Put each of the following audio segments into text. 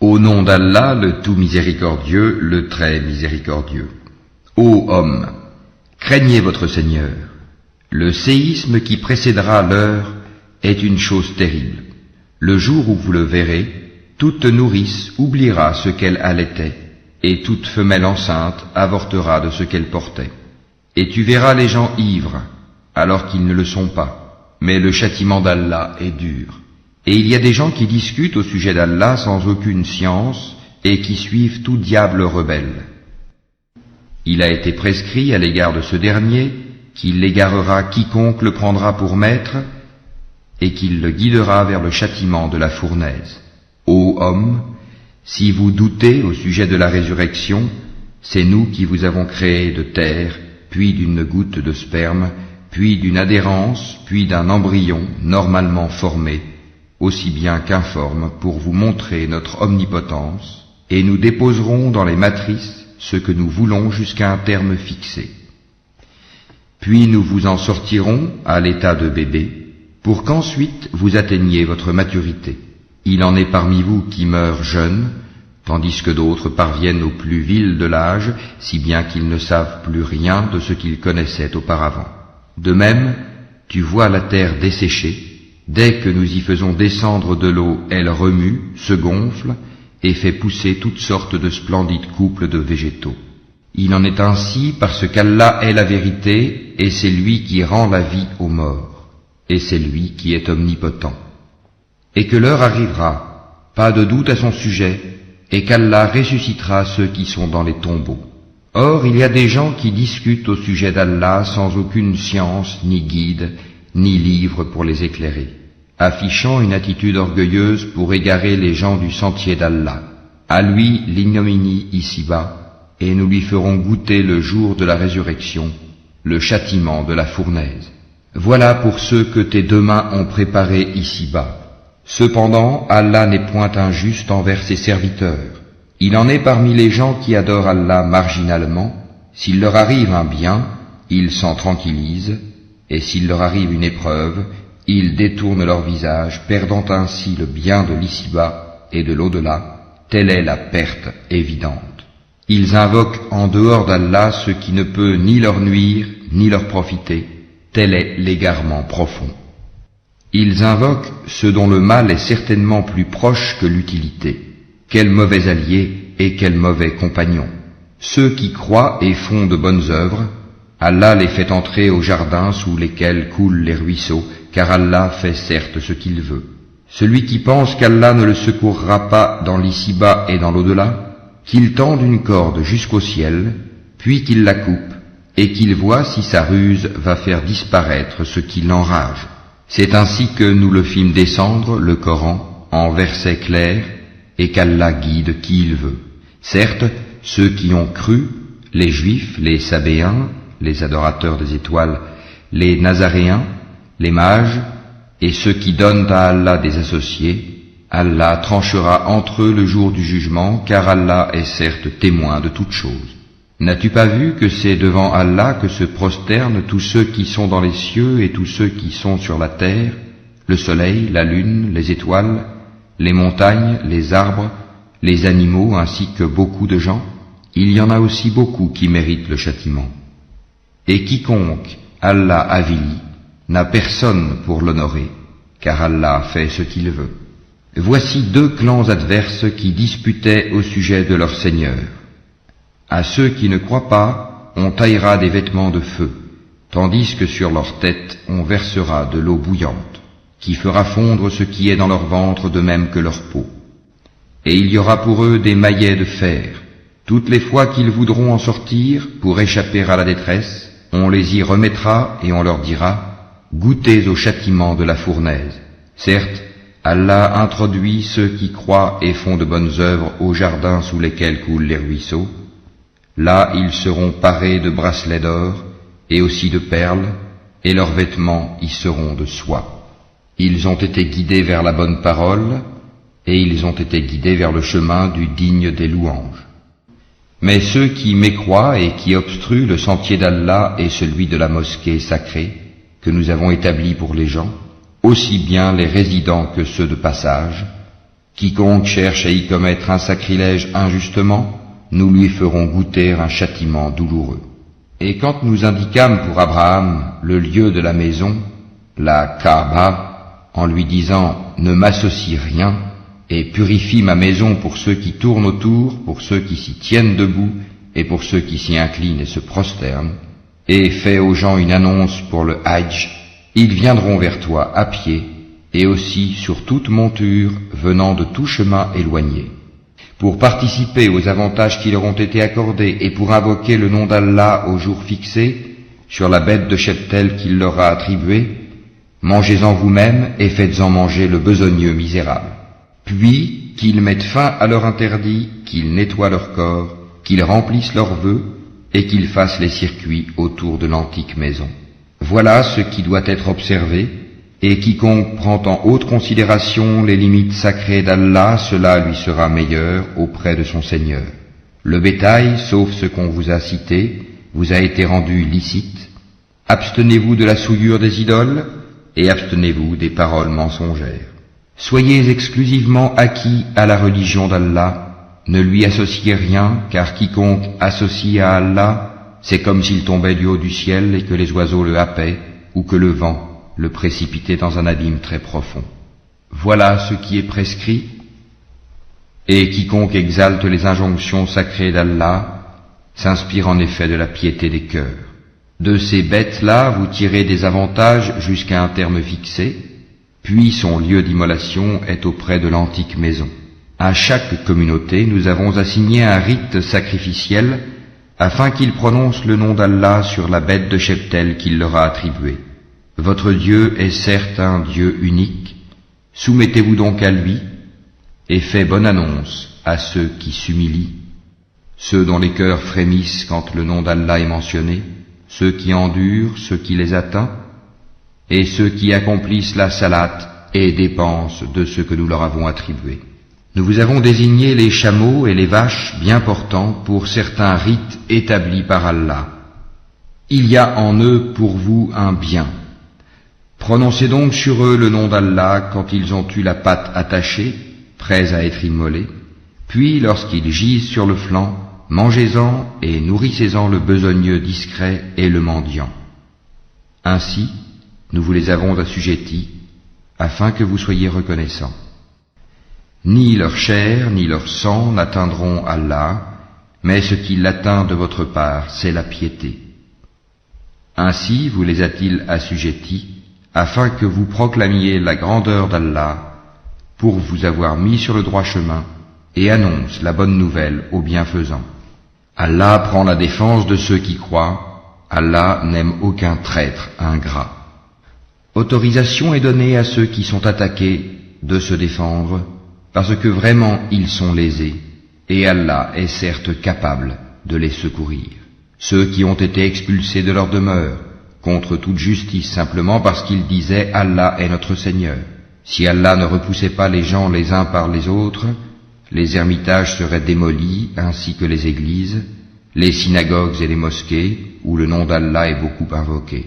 Au nom d'Allah, le tout miséricordieux, le très miséricordieux. Ô hommes, craignez votre Seigneur. Le séisme qui précédera l'heure est une chose terrible. Le jour où vous le verrez, toute nourrice oubliera ce qu'elle allaitait, et toute femelle enceinte avortera de ce qu'elle portait. Et tu verras les gens ivres, alors qu'ils ne le sont pas, mais le châtiment d'Allah est dur. Et il y a des gens qui discutent au sujet d'Allah sans aucune science, et qui suivent tout diable rebelle. Il a été prescrit à l'égard de ce dernier qu'il égarera quiconque le prendra pour maître, et qu'il le guidera vers le châtiment de la fournaise. Ô hommes, si vous doutez au sujet de la résurrection, c'est nous qui vous avons créé de terre, puis d'une goutte de sperme, puis d'une adhérence, puis d'un embryon normalement formé, aussi bien qu'informe, pour vous montrer notre omnipotence, et nous déposerons dans les matrices ce que nous voulons jusqu'à un terme fixé. Puis nous vous en sortirons à l'état de bébé, pour qu'ensuite vous atteigniez votre maturité. Il en est parmi vous qui meurent jeunes, tandis que d'autres parviennent au plus vil de l'âge, si bien qu'ils ne savent plus rien de ce qu'ils connaissaient auparavant. De même, tu vois la terre desséchée, dès que nous y faisons descendre de l'eau, elle remue, se gonfle, et fait pousser toutes sortes de splendides couples de végétaux. Il en est ainsi parce qu'Allah est la vérité, et c'est lui qui rend la vie aux morts, et c'est lui qui est omnipotent. Et que l'heure arrivera, pas de doute à son sujet, et qu'Allah ressuscitera ceux qui sont dans les tombeaux. Or, il y a des gens qui discutent au sujet d'Allah sans aucune science, ni guide, ni livre pour les éclairer, affichant une attitude orgueilleuse pour égarer les gens du sentier d'Allah. À lui l'ignominie ici-bas, et nous lui ferons goûter le jour de la résurrection, le châtiment de la fournaise. Voilà pour ceux que tes deux mains ont préparés ici-bas. Cependant, Allah n'est point injuste envers ses serviteurs. Il en est parmi les gens qui adorent Allah marginalement. S'il leur arrive un bien, ils s'en tranquillisent, et s'il leur arrive une épreuve, ils détournent leur visage, perdant ainsi le bien de l'ici-bas et de l'au-delà. Telle est la perte évidente. Ils invoquent en dehors d'Allah ce qui ne peut ni leur nuire, ni leur profiter. Tel est l'égarement profond. Ils invoquent ce dont le mal est certainement plus proche que l'utilité. Quel mauvais allié et quel mauvais compagnon. Ceux qui croient et font de bonnes œuvres, Allah les fait entrer au jardin sous lesquels coulent les ruisseaux, car Allah fait certes ce qu'il veut. Celui qui pense qu'Allah ne le secourra pas dans l'ici-bas et dans l'au-delà, qu'il tende une corde jusqu'au ciel, puis qu'il la coupe, et qu'il voit si sa ruse va faire disparaître ce qui l'enrage. C'est ainsi que nous le fîmes descendre, le Coran, en versets clairs, et qu'Allah guide qui il veut. Certes, ceux qui ont cru, les Juifs, les Sabéens, les adorateurs des étoiles, les Nazaréens, les mages, et ceux qui donnent à Allah des associés, Allah tranchera entre eux le jour du jugement, car Allah est certes témoin de toutes choses. N'as-tu pas vu que c'est devant Allah que se prosternent tous ceux qui sont dans les cieux et tous ceux qui sont sur la terre, le soleil, la lune, les étoiles, les montagnes, les arbres, les animaux, ainsi que beaucoup de gens? Il y en a aussi beaucoup qui méritent le châtiment. Et quiconque Allah avilit n'a personne pour l'honorer, car Allah fait ce qu'il veut. Voici deux clans adverses qui disputaient au sujet de leur Seigneur. À ceux qui ne croient pas, on taillera des vêtements de feu, tandis que sur leur tête on versera de l'eau bouillante, qui fera fondre ce qui est dans leur ventre de même que leur peau. Et il y aura pour eux des maillets de fer. Toutes les fois qu'ils voudront en sortir, pour échapper à la détresse, on les y remettra et on leur dira, goûtez au châtiment de la fournaise. Certes, Allah introduit ceux qui croient et font de bonnes œuvres au jardin sous lesquels coulent les ruisseaux. Là, ils seront parés de bracelets d'or et aussi de perles, et leurs vêtements y seront de soie. Ils ont été guidés vers la bonne parole, et ils ont été guidés vers le chemin du digne des louanges. Mais ceux qui mécroient et qui obstruent le sentier d'Allah et celui de la mosquée sacrée que nous avons établi pour les gens, aussi bien les résidents que ceux de passage, Quiconque cherche à y commettre un sacrilège injustement, nous lui ferons goûter un châtiment douloureux. Et quand nous indiquâmes pour Abraham le lieu de la maison, la Kaaba, en lui disant « Ne m'associe rien » et purifie ma maison pour ceux qui tournent autour, pour ceux qui s'y tiennent debout et pour ceux qui s'y inclinent et se prosternent, et fais aux gens une annonce pour le Hajj, ils viendront vers toi à pied et aussi sur toute monture venant de tout chemin éloigné. Pour participer aux avantages qui leur ont été accordés et pour invoquer le nom d'Allah au jour fixé, sur la bête de cheptel qu'il leur a attribuée, mangez-en vous-même et faites-en manger le besogneux misérable. Puis qu'ils mettent fin à leur interdit, qu'ils nettoient leur corps, qu'ils remplissent leurs vœux et qu'ils fassent les circuits autour de l'antique maison. Voilà ce qui doit être observé, et quiconque prend en haute considération les limites sacrées d'Allah, cela lui sera meilleur auprès de son Seigneur. Le bétail, sauf ce qu'on vous a cité, vous a été rendu licite. Abstenez-vous de la souillure des idoles, et abstenez-vous des paroles mensongères. Soyez exclusivement acquis à la religion d'Allah, ne lui associez rien, car quiconque associe à Allah, c'est comme s'il tombait du haut du ciel et que les oiseaux le happaient, ou que le vent le précipitait dans un abîme très profond. Voilà ce qui est prescrit, et quiconque exalte les injonctions sacrées d'Allah s'inspire en effet de la piété des cœurs. De ces bêtes-là, vous tirez des avantages jusqu'à un terme fixé, puis son lieu d'immolation est auprès de l'antique maison. À chaque communauté, nous avons assigné un rite sacrificiel afin qu'il prononce le nom d'Allah sur la bête de cheptel qu'il leur a attribuée. Votre Dieu est certes un Dieu unique, soumettez-vous donc à lui, et faites bonne annonce à ceux qui s'humilient, ceux dont les cœurs frémissent quand le nom d'Allah est mentionné, ceux qui endurent, ceux qui les atteignent, et ceux qui accomplissent la salat et dépensent de ce que nous leur avons attribué. Nous vous avons désigné les chameaux et les vaches bien portants pour certains rites établis par Allah. Il y a en eux pour vous un bien. Prononcez donc sur eux le nom d'Allah quand ils ont eu la patte attachée, prêts à être immolés, puis lorsqu'ils gisent sur le flanc, mangez-en et nourrissez-en le besogneux discret et le mendiant. Ainsi, nous vous les avons assujettis, afin que vous soyez reconnaissants. Ni leur chair, ni leur sang n'atteindront Allah, mais ce qui l'atteint de votre part, c'est la piété. Ainsi vous les a-t-il assujettis, afin que vous proclamiez la grandeur d'Allah, pour vous avoir mis sur le droit chemin, et annonce la bonne nouvelle aux bienfaisants. Allah prend la défense de ceux qui croient, Allah n'aime aucun traître ingrat. Autorisation est donnée à ceux qui sont attaqués de se défendre, parce que vraiment ils sont lésés, et Allah est certes capable de les secourir. Ceux qui ont été expulsés de leur demeure, contre toute justice simplement parce qu'ils disaient « Allah est notre Seigneur ». Si Allah ne repoussait pas les gens les uns par les autres, les ermitages seraient démolis ainsi que les églises, les synagogues et les mosquées, où le nom d'Allah est beaucoup invoqué.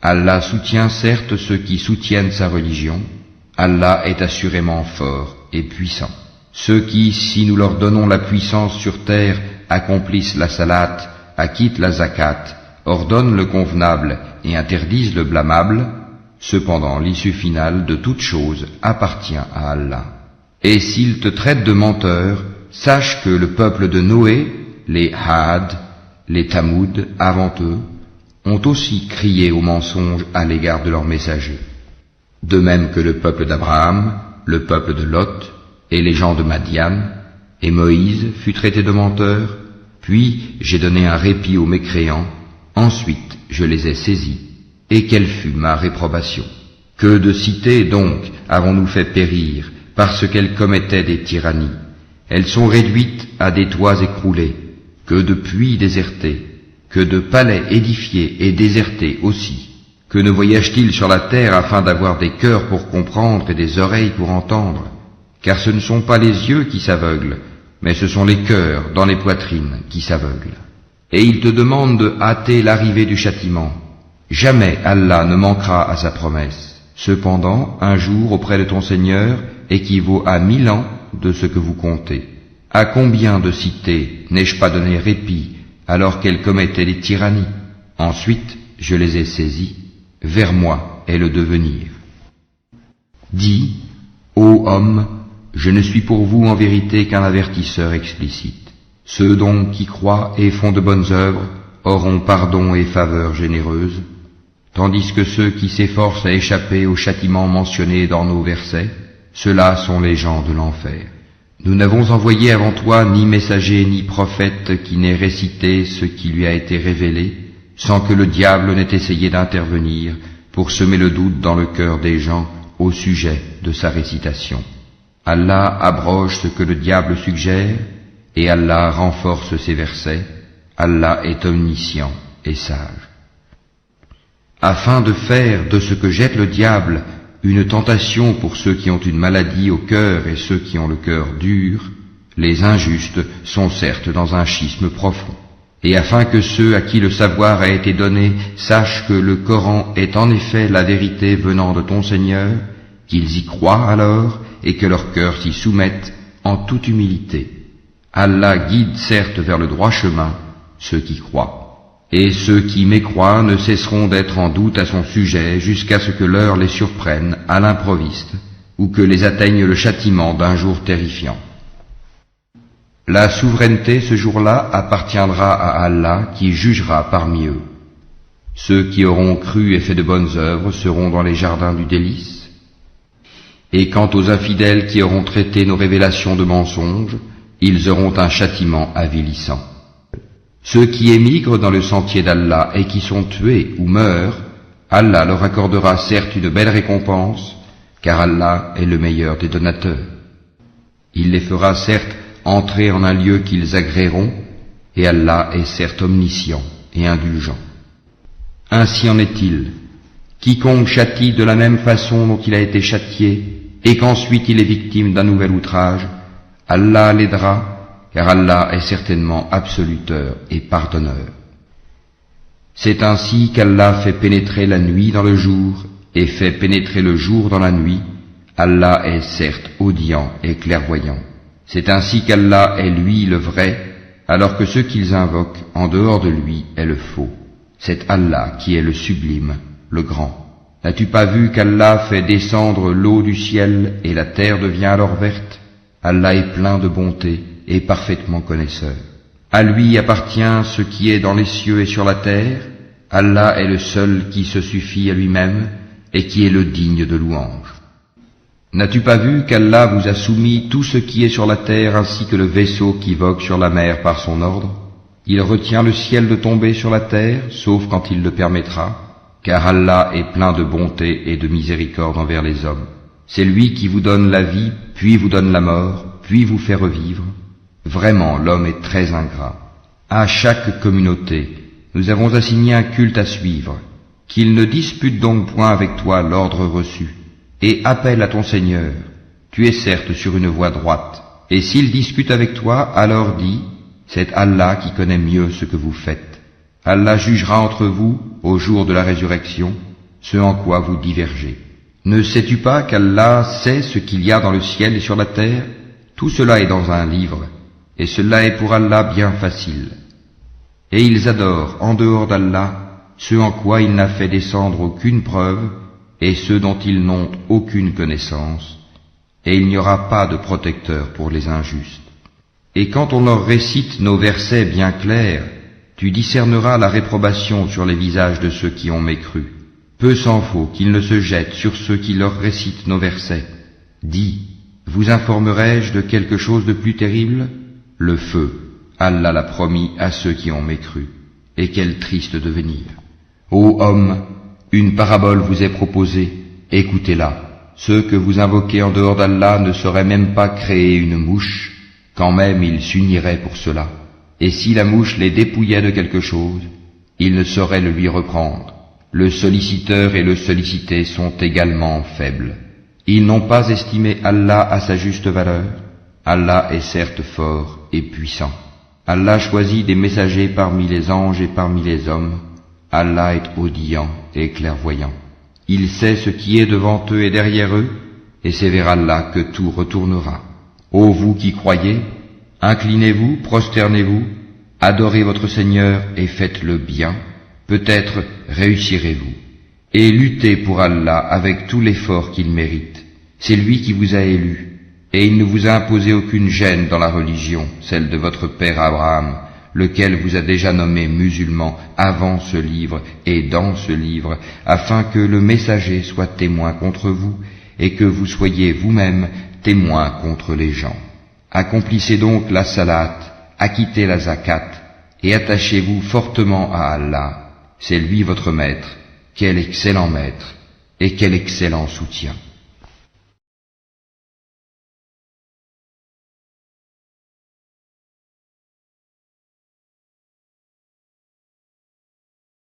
Allah soutient certes ceux qui soutiennent sa religion, Allah est assurément fort et puissant. Ceux qui, si nous leur donnons la puissance sur terre, accomplissent la salat, acquittent la zakat, ordonnent le convenable et interdisent le blâmable, cependant l'issue finale de toute chose appartient à Allah. Et s'ils te traitent de menteur, sache que le peuple de Noé, les Had, les Tamoud, avant eux, ont aussi crié au mensonge à l'égard de leurs messagers. De même que le peuple d'Abraham, le peuple de Lot, et les gens de Madian, et Moïse fut traité de menteur, puis j'ai donné un répit aux mécréants, ensuite je les ai saisis, et quelle fut ma réprobation. Que de cités donc avons-nous fait périr, parce qu'elles commettaient des tyrannies. Elles sont réduites à des toits écroulés, que de puits désertés, que de palais édifiés et désertés aussi. Que ne voyage-t-il sur la terre afin d'avoir des cœurs pour comprendre et des oreilles pour entendre? Car ce ne sont pas les yeux qui s'aveuglent, mais ce sont les cœurs dans les poitrines qui s'aveuglent. Et il te demande de hâter l'arrivée du châtiment. Jamais Allah ne manquera à sa promesse. Cependant, un jour auprès de ton Seigneur équivaut à 1000 ans, de ce que vous comptez. À combien de cités n'ai-je pas donné répit alors qu'elles commettaient des tyrannies? Ensuite, je les ai saisies. Vers moi est le devenir. Dis, ô homme, je ne suis pour vous en vérité qu'un avertisseur explicite. Ceux donc qui croient et font de bonnes œuvres auront pardon et faveur généreuse, tandis que ceux qui s'efforcent à échapper au châtiment mentionné dans nos versets, ceux-là sont les gens de l'enfer. Nous n'avons envoyé avant toi ni messager ni prophète qui n'ait récité ce qui lui a été révélé, sans que le diable n'ait essayé d'intervenir pour semer le doute dans le cœur des gens au sujet de sa récitation. Allah abroge ce que le diable suggère, et Allah renforce ses versets. Allah est omniscient et sage. Afin de faire de ce que jette le diable une tentation pour ceux qui ont une maladie au cœur et ceux qui ont le cœur dur, les injustes sont certes dans un schisme profond. Et afin que ceux à qui le savoir a été donné sachent que le Coran est en effet la vérité venant de ton Seigneur, qu'ils y croient alors et que leur cœur s'y soumette en toute humilité. Allah guide certes vers le droit chemin ceux qui croient. Et ceux qui mécroient ne cesseront d'être en doute à son sujet jusqu'à ce que l'heure les surprenne à l'improviste ou que les atteigne le châtiment d'un jour terrifiant. La souveraineté ce jour-là appartiendra à Allah qui jugera parmi eux. Ceux qui auront cru et fait de bonnes œuvres seront dans les jardins du délice. Et quant aux infidèles qui auront traité nos révélations de mensonges, ils auront un châtiment avilissant. Ceux qui émigrent dans le sentier d'Allah et qui sont tués ou meurent, Allah leur accordera certes une belle récompense, car Allah est le meilleur des donateurs. Il les fera certes entrer en un lieu qu'ils agréeront, et Allah est certes omniscient et indulgent. Ainsi en est-il. Quiconque châtie de la même façon dont il a été châtié, et qu'ensuite il est victime d'un nouvel outrage, Allah l'aidera, car Allah est certainement absoluteur et pardonneur. C'est ainsi qu'Allah fait pénétrer la nuit dans le jour et fait pénétrer le jour dans la nuit. Allah est certes audient et clairvoyant. C'est ainsi qu'Allah est lui le vrai, alors que ceux qu'ils invoquent en dehors de lui est le faux. C'est Allah qui est le sublime, le grand. N'as-tu pas vu qu'Allah fait descendre l'eau du ciel et la terre devient alors verte? Allah est plein de bonté et parfaitement connaisseur. À lui appartient ce qui est dans les cieux et sur la terre. Allah est le seul qui se suffit à lui-même et qui est le digne de louange. N'as-tu pas vu qu'Allah vous a soumis tout ce qui est sur la terre ainsi que le vaisseau qui vogue sur la mer par son ordre? Il retient le ciel de tomber sur la terre, sauf quand il le permettra, car Allah est plein de bonté et de miséricorde envers les hommes. C'est lui qui vous donne la vie, puis vous donne la mort, puis vous fait revivre. Vraiment, l'homme est très ingrat. À chaque communauté, nous avons assigné un culte à suivre. Qu'il ne dispute donc point avec toi l'ordre reçu, et appelle à ton Seigneur. Tu es certes sur une voie droite, et s'il discute avec toi, alors dis, c'est Allah qui connaît mieux ce que vous faites. Allah jugera entre vous, au jour de la résurrection, ce en quoi vous divergez. Ne sais-tu pas qu'Allah sait ce qu'il y a dans le ciel et sur la terre? Tout cela est dans un livre, et cela est pour Allah bien facile. Et ils adorent, en dehors d'Allah, ce en quoi il n'a fait descendre aucune preuve, et ceux dont ils n'ont aucune connaissance, et il n'y aura pas de protecteur pour les injustes. Et quand on leur récite nos versets bien clairs, tu discerneras la réprobation sur les visages de ceux qui ont mécru. Peu s'en faut qu'ils ne se jettent sur ceux qui leur récitent nos versets. Dis, vous informerai-je de quelque chose de plus terrible? Le feu, Allah l'a promis à ceux qui ont mécru. Et quel triste devenir. Ô homme, une parabole vous est proposée, écoutez-la. Ceux que vous invoquez en dehors d'Allah ne sauraient même pas créer une mouche, quand même ils s'uniraient pour cela. Et si la mouche les dépouillait de quelque chose, ils ne sauraient le lui reprendre. Le solliciteur et le sollicité sont également faibles. Ils n'ont pas estimé Allah à sa juste valeur. Allah est certes fort et puissant. Allah choisit des messagers parmi les anges et parmi les hommes. Allah est audient et clairvoyant. Il sait ce qui est devant eux et derrière eux, et c'est vers Allah que tout retournera. Ô vous qui croyez, inclinez-vous, prosternez-vous, adorez votre Seigneur et faites le bien, peut-être réussirez-vous. Et luttez pour Allah avec tout l'effort qu'il mérite. C'est lui qui vous a élu, et il ne vous a imposé aucune gêne dans la religion, celle de votre père Abraham, lequel vous a déjà nommé musulman avant ce livre et dans ce livre, afin que le messager soit témoin contre vous, et que vous soyez vous-même témoin contre les gens. Accomplissez donc la salat, acquittez la zakat, et attachez-vous fortement à Allah. C'est lui votre maître. Quel excellent maître et quel excellent soutien.